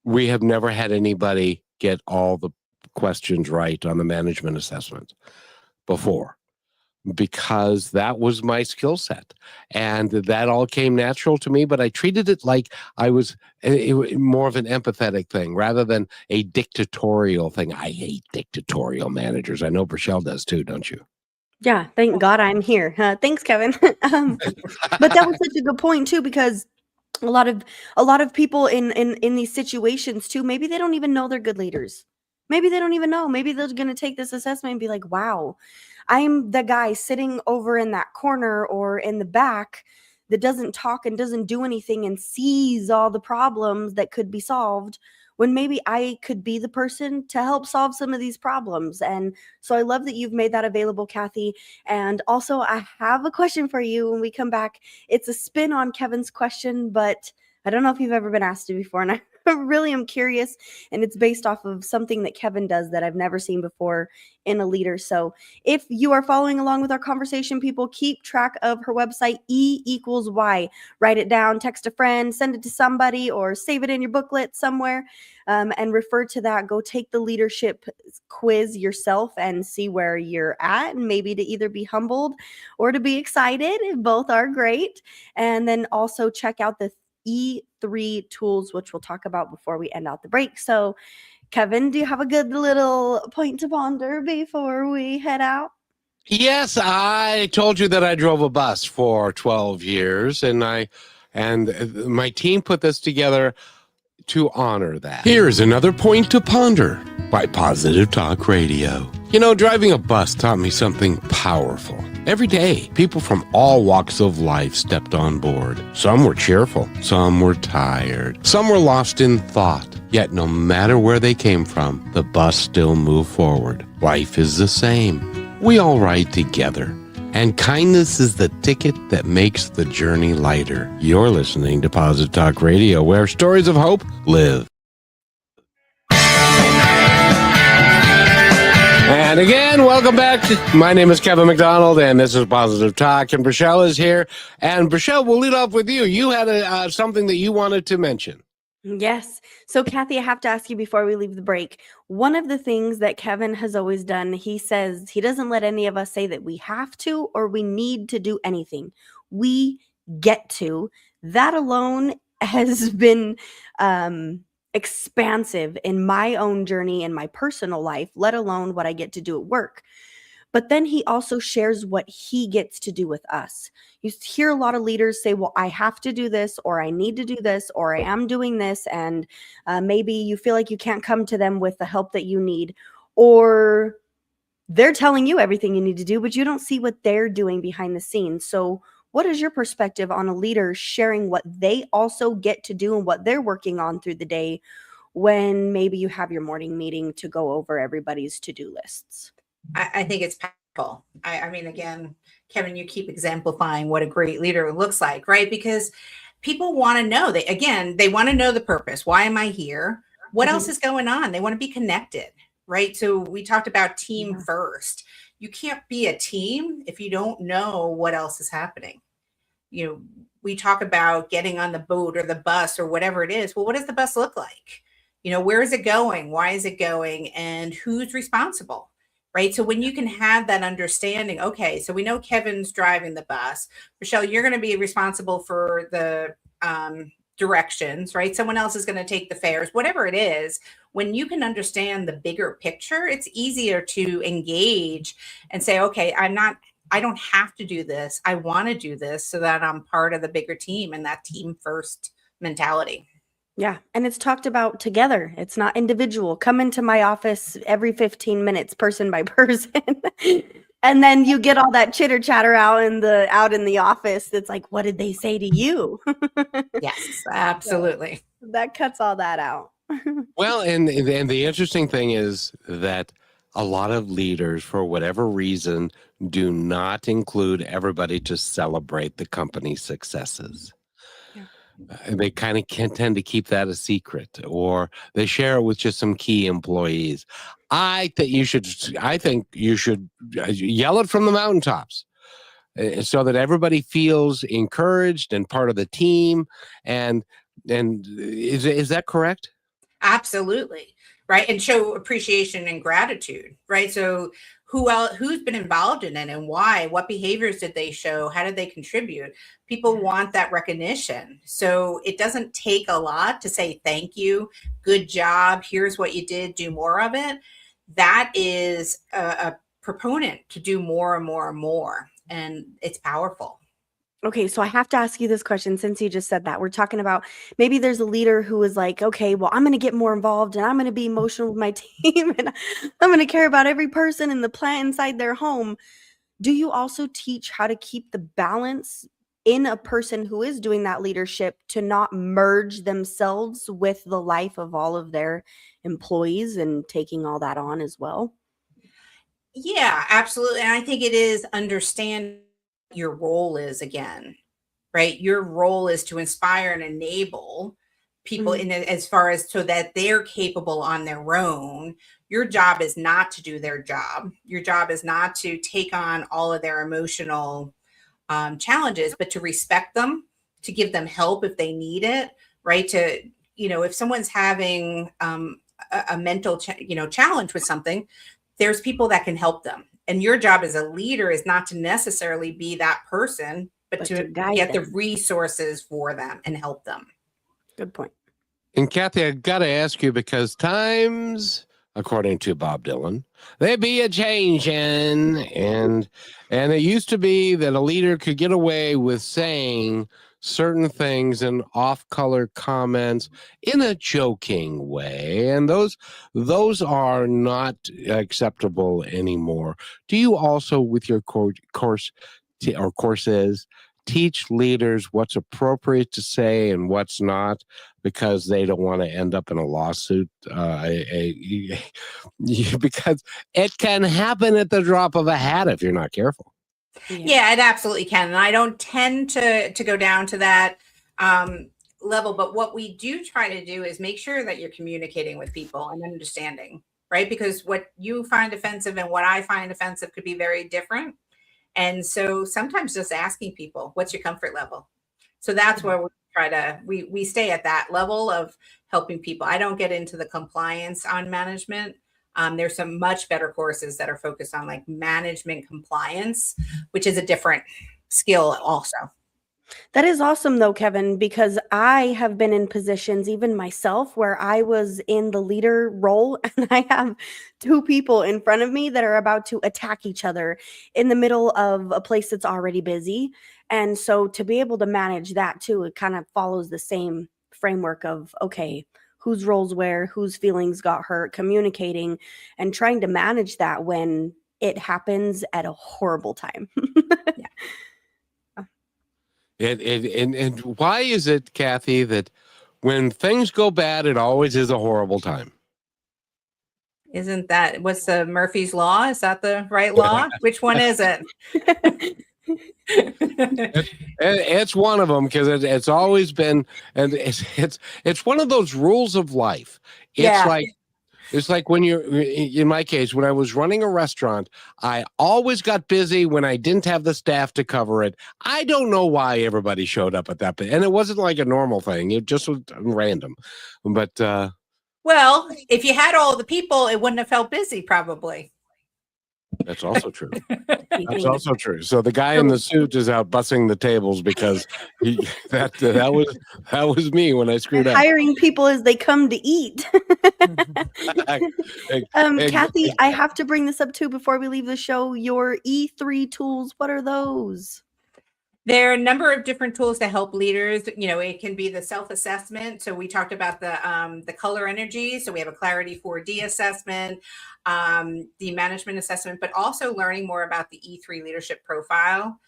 we have never had anybody get all the questions right on the management assessment before, because that was my skill set, and that all came natural to me. But I treated it like I was more of an empathetic thing rather than a dictatorial thing. I hate dictatorial managers. I know Rochelle does too, don't you? Yeah, thank God I'm here. Thanks, Kevin. But that was such a good point too, because a lot of people in these situations too, maybe they don't even know they're good leaders. Maybe they don't even know. Maybe they're going to take this assessment and be like, wow, I'm the guy sitting over in that corner or in the back that doesn't talk and doesn't do anything and sees all the problems that could be solved, when maybe I could be the person to help solve some of these problems. And so I love that you've made that available, Kathy. And also, I have a question for you when we come back. It's a spin on Kevin's question, but I don't know if you've ever been asked it before, and really am curious, and it's based off of something that Kevin does that I've never seen before in a leader. So if you are following along with our conversation, people, keep track of her website, E equals Y. Write it down, text a friend, send it to somebody, or save it in your booklet somewhere, and refer to that. Go take the leadership quiz yourself and see where you're at, and maybe to either be humbled or to be excited. Both are great. And then also check out the E3 tools, which we'll talk about before we end out the break. So Kevin, do you have a good little point to ponder before we head out? Yes, I told you that I drove a bus for 12 years, and my team put this together to honor that. Here's another point to ponder by Positive Talk Radio. You know, driving a bus taught me something powerful. Every day, people from all walks of life stepped on board. Some were cheerful, some were tired, some were lost in thought. Yet no matter where they came from, the bus still moved forward. Life is the same. We all ride together. And kindness is the ticket that makes the journey lighter. You're listening to Positive Talk Radio, where stories of hope live. And again, welcome back. My name is Kevin McDonald, and this is Positive Talk. And Brachelle is here. And Brachelle, we'll lead off with you. You had something that you wanted to mention. Yes. So, Kathy, I have to ask you before we leave the break. One of the things that Kevin has always done, he says he doesn't let any of us say that we have to or we need to do anything. We get to. That alone has been expansive in my own journey in my personal life, let alone what I get to do at work. But then he also shares what he gets to do with us. You hear a lot of leaders say, well, I have to do this, or I need to do this, or I am doing this. And maybe you feel like you can't come to them with the help that you need, or they're telling you everything you need to do, but you don't see what they're doing behind the scenes. So what is your perspective on a leader sharing what they also get to do and what they're working on through the day when maybe you have your morning meeting to go over everybody's to-do lists? I think it's powerful. I mean, again, Kevin, you keep exemplifying what a great leader looks like, right? Because people want to know, they want to know the purpose. Why am I here? What else is going on? They want to be connected, right? So we talked about team first. You can't be a team if you don't know what else is happening. You know, we talk about getting on the boat or the bus or whatever it is. Well, what does the bus look like? You know, where is it going? Why is it going? And who's responsible? Right. So when you can have that understanding, okay, so we know Kevin's driving the bus. Brachelle, you're going to be responsible for the directions, right? Someone else is going to take the fares, whatever it is. When you can understand the bigger picture, it's easier to engage and say, okay, I don't have to do this. I want to do this so that I'm part of the bigger team and that team first mentality. Yeah. And it's talked about together. It's not individual. Come into my office every 15 minutes, person by person. And then you get all that chitter chatter out in the office. That's like, what did they say to you? Yes, absolutely. So that cuts all that out. Well, and the interesting thing is that a lot of leaders, for whatever reason, do not include everybody to celebrate the company's successes. They kind of tend to keep that a secret, or they share it with just some key employees. I think you should yell it from the mountaintops so that everybody feels encouraged and part of the team. And is that correct? Absolutely. Right. And show appreciation and gratitude. Right. So who's been involved in it and why? What behaviors did they show? How did they contribute? People want that recognition. So it doesn't take a lot to say thank you, good job, here's what you did, do more of it. That is a proponent to do more and more and more. And it's powerful. Okay, so I have to ask you this question since you just said that. We're talking about maybe there's a leader who is like, okay, well, I'm going to get more involved and I'm going to be emotional with my team and I'm going to care about every person in the plant inside their home. Do you also teach how to keep the balance in a person who is doing that leadership to not merge themselves with the life of all of their employees and taking all that on as well? Yeah, absolutely. And I think it is understanding your role is again, right? Your role is to inspire and enable people in as far as so that they're capable on their own. Your job is not to do their job. Your job is not to take on all of their emotional challenges, but to respect them, to give them help if they need it, right? To, if someone's having a mental, challenge with something, there's people that can help them. And your job as a leader is not to necessarily be that person, but to get the resources for them and help them. Good point. And Kathy, I got to ask you, because times, according to Bob Dylan, they be a changing, and it used to be that a leader could get away with saying certain things and off-color comments in a joking way, and those are not acceptable anymore. Do you also, with your courses, teach leaders what's appropriate to say and what's not, because they don't want to end up in a lawsuit? Because it can happen at the drop of a hat if you're not careful. Yeah, it absolutely can. And I don't tend to go down to that level. But what we do try to do is make sure that you're communicating with people and understanding, right? Because what you find offensive and what I find offensive could be very different. And so sometimes just asking people, what's your comfort level? So that's where we try to, we stay at that level of helping people. I don't get into the compliance on management. There's some much better courses that are focused on like management compliance, which is a different skill also. That is awesome though, Kevin, because I have been in positions, even myself, where I was in the leader role and I have two people in front of me that are about to attack each other in the middle of a place that's already busy. And so to be able to manage that too, it kind of follows the same framework of, okay, whose roles where, whose feelings got hurt, communicating and trying to manage that when it happens at a horrible time. Yeah. And why is it, Kathy, that when things go bad, it always is a horrible time? Isn't that, what's the Murphy's Law? Is that the right law? Which one is it? It's one of them, because it's always been, and it's one of those rules of life. It's like when you're, in my case, when I was running a restaurant, I always got busy when I didn't have the staff to cover it. I don't know why everybody showed up at that, and it wasn't like a normal thing. It just was random. But well, if you had all the people, it wouldn't have felt busy, probably. That's also true. That's also true. So the guy in the suit is out bussing the tables because that was me when I screwed up. Hiring people as they come to eat. Kathy, I have to bring this up too before we leave the show. Your E3 tools, what are those? There are a number of different tools to help leaders. It can be the self-assessment. So we talked about the color energy. So we have a Clarity 4D assessment, the management assessment, but also learning more about the E3 leadership profile,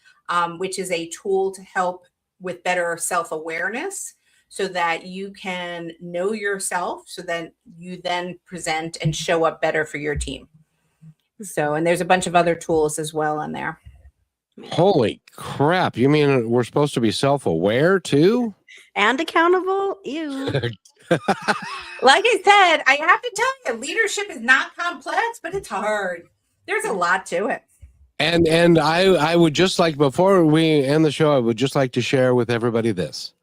which is a tool to help with better self-awareness so that you can know yourself, so that you then present and show up better for your team. So, and there's a bunch of other tools as well in there. Holy crap. You mean we're supposed to be self-aware too? And accountable? Ew. Like I said, I have to tell you, leadership is not complex, but it's hard. There's a lot to it. And I would just like, before we end the show, I would just like to share with everybody this.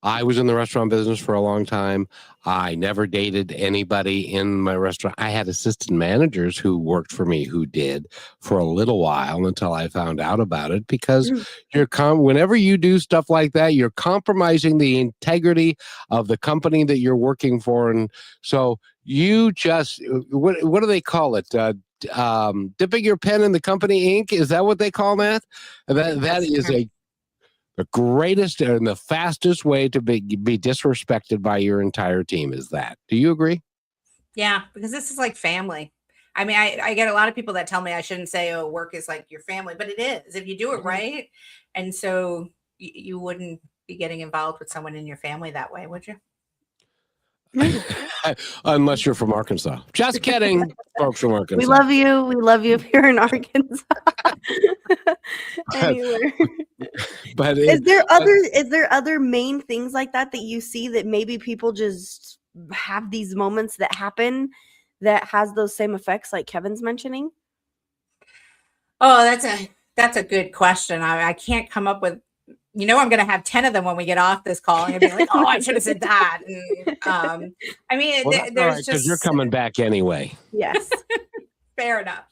I was in the restaurant business for a long time. I never dated anybody in my restaurant. I had assistant managers who worked for me who did for a little while until I found out about it, because whenever you do stuff like that, you're compromising the integrity of the company that you're working for. And so you just, what do they call it? Dipping your pen in the company ink? Is that what they call that? That is the greatest and the fastest way to be disrespected by your entire team is that. Do you agree? Yeah, because this is like family. I mean, I get a lot of people that tell me I shouldn't say, oh, work is like your family, but it is if you do it right. And so you wouldn't be getting involved with someone in your family that way, would you? Unless you're from Arkansas. Just kidding, folks from Arkansas. We love you. We love you if you're in Arkansas. Anywhere. But Is there other main things like that you see that maybe people just have these moments that happen that has those same effects like Kevin's mentioning? Oh, that's a good question. I can't come up with, I'm going to have 10 of them when we get off this call and be like, oh, I should have said that. And, I mean, well, there's just, just, you're coming back anyway. Yes. Fair enough.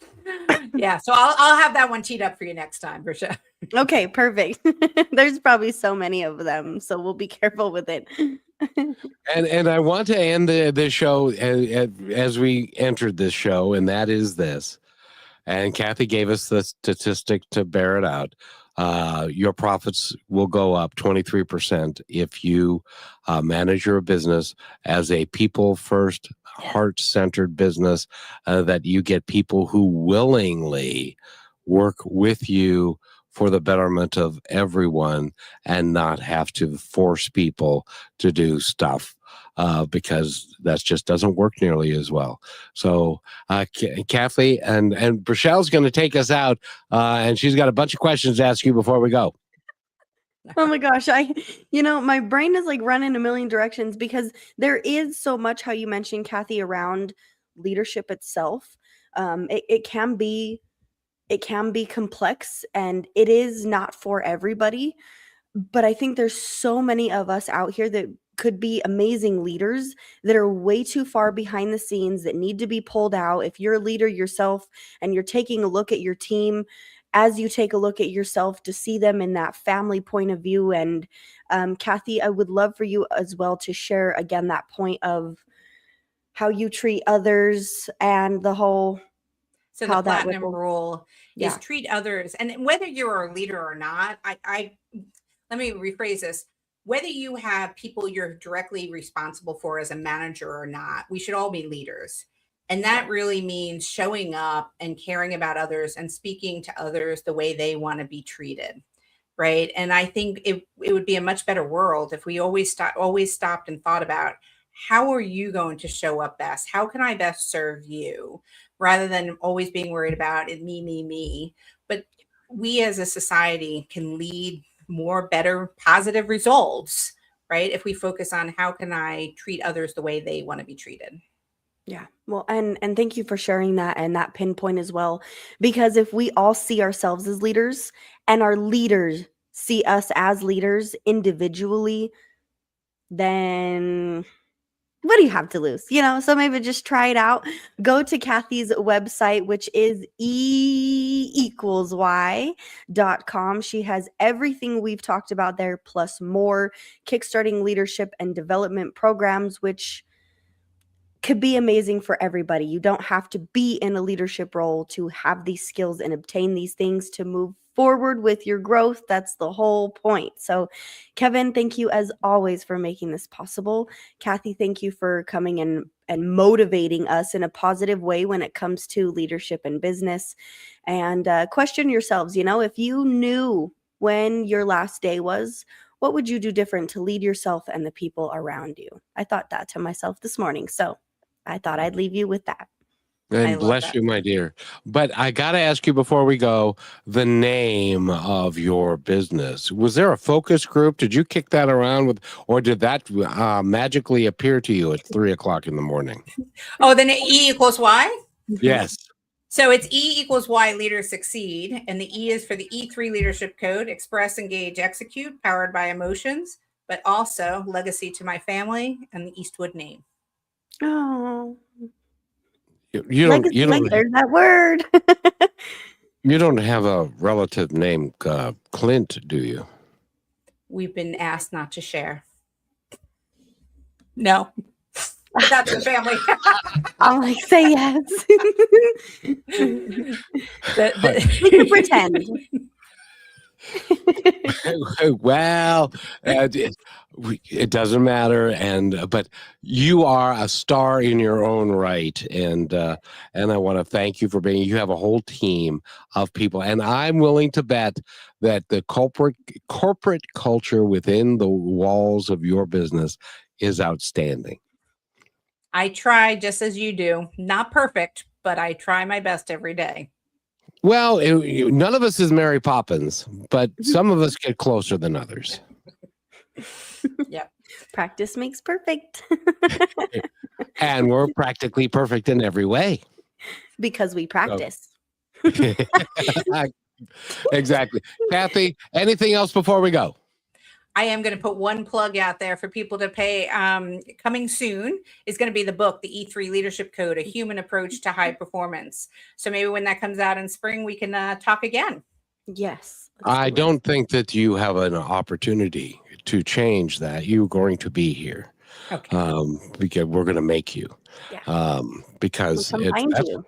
Yeah. So I'll have that one teed up for you next time for sure. Okay, perfect. There's probably so many of them, so we'll be careful with it. And I want to end the show as we entered this show, and that is this. And Kathy gave us the statistic to bear it out. Your profits will go up 23% if you manage your business as a people-first, heart-centered business, that you get people who willingly work with you for the betterment of everyone and not have to force people to do stuff. Because that just doesn't work nearly as well. So, Kathy and Brachelle's going to take us out, and she's got a bunch of questions to ask you before we go. Oh my gosh, my brain is like running a million directions because there is so much, how you mentioned, Kathy, around leadership itself. It can be complex, and it is not for everybody. But I think there's so many of us out here that could be amazing leaders that are way too far behind the scenes that need to be pulled out. If you're a leader yourself and you're taking a look at your team as you take a look at yourself to see them in that family point of view. And Kathy, I would love for you as well to share again that point of how you treat others and the whole. So the platinum rule is treat others. And whether you're a leader or not, I let me rephrase this. Whether you have people you're directly responsible for as a manager or not, we should all be leaders. And that really means showing up and caring about others and speaking to others the way they want to be treated. Right. And I think it would be a much better world if we always stopped and thought about, how are you going to show up best? How can I best serve you? Rather than always being worried about it, me. But we as a society can lead more better positive results, right? If we focus on how can I treat others the way they want to be treated. Yeah. Well, and thank you for sharing that and that pinpoint as well, because if we all see ourselves as leaders and our leaders see us as leaders individually, then what do you have to lose? So maybe just try it out. Go to Kathy's website, which is E=Y.com. She has everything we've talked about there, plus more kickstarting leadership and development programs, which could be amazing for everybody. You don't have to be in a leadership role to have these skills and obtain these things to move forward with your growth. That's the whole point. So, Kevin, thank you as always for making this possible. Kathy, thank you for coming in and motivating us in a positive way when it comes to leadership and business. And question yourselves, if you knew when your last day was, what would you do different to lead yourself and the people around you? I thought that to myself this morning. So I thought I'd leave you with that. And bless you, my dear. But I got to ask you before we go, the name of your business. Was there a focus group? Did you kick that around or did that magically appear to you at 3:00 in the morning? Oh, then E=Y? Yes. So it's E=Y, leaders succeed. And the E is for the E3 leadership code: express, engage, execute, powered by emotions, but also legacy to my family and the Eastwood name. Oh. You don't there's that word. You don't have a relative named Clint, do you? We've been asked not to share. No. That's the family. I'm like, say yes. We can pretend. Well, it doesn't matter, but you are a star in your own right, and I want to thank you for being. You have a whole team of people, and I'm willing to bet that the corporate culture within the walls of your business is outstanding. I try just as you do. Not perfect, but I try my best every day. Well, none of us is Mary Poppins, but some of us get closer than others. Yep. Practice makes perfect. And we're practically perfect in every way. Because we practice. Exactly. Kathy, anything else before we go? I am going to put one plug out there for people to pay. Coming soon is going to be the book, The E3 Leadership Code, A Human Approach to High Performance. So maybe when that comes out in spring, we can talk again. Yes. I don't think that you have an opportunity to change that. You're going to be here. Okay. Because we're going to make you. Yeah. Because We'll come find you.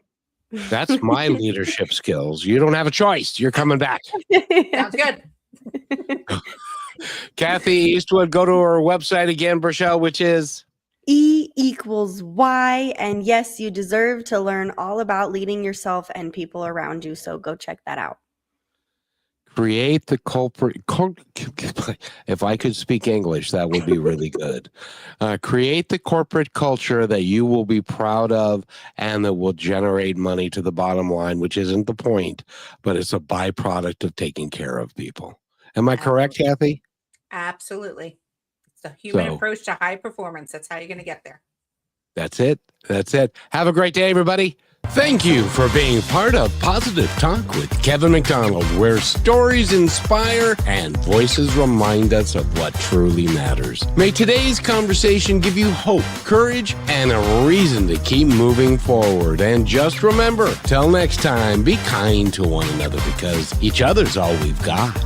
that's my leadership skills. You don't have a choice. You're coming back. Sounds good. Kathy Eastwood, go to her website again, Brachelle, which is E=Y. And yes, you deserve to learn all about leading yourself and people around you. So go check that out. create the corporate. If I could speak English, that would be really good. Create the corporate culture that you will be proud of and that will generate money to the bottom line, which isn't the point, but it's a byproduct of taking care of people. Am I correct, Kathy? Absolutely. It's a human approach to high performance. That's how you're going to get there. That's it. That's it. Have a great day, everybody. Thank you for being part of Positive Talk with Kevin McDonald, where stories inspire and voices remind us of what truly matters. May today's conversation give you hope, courage, and a reason to keep moving forward. And just remember, till next time, be kind to one another because each other's all we've got.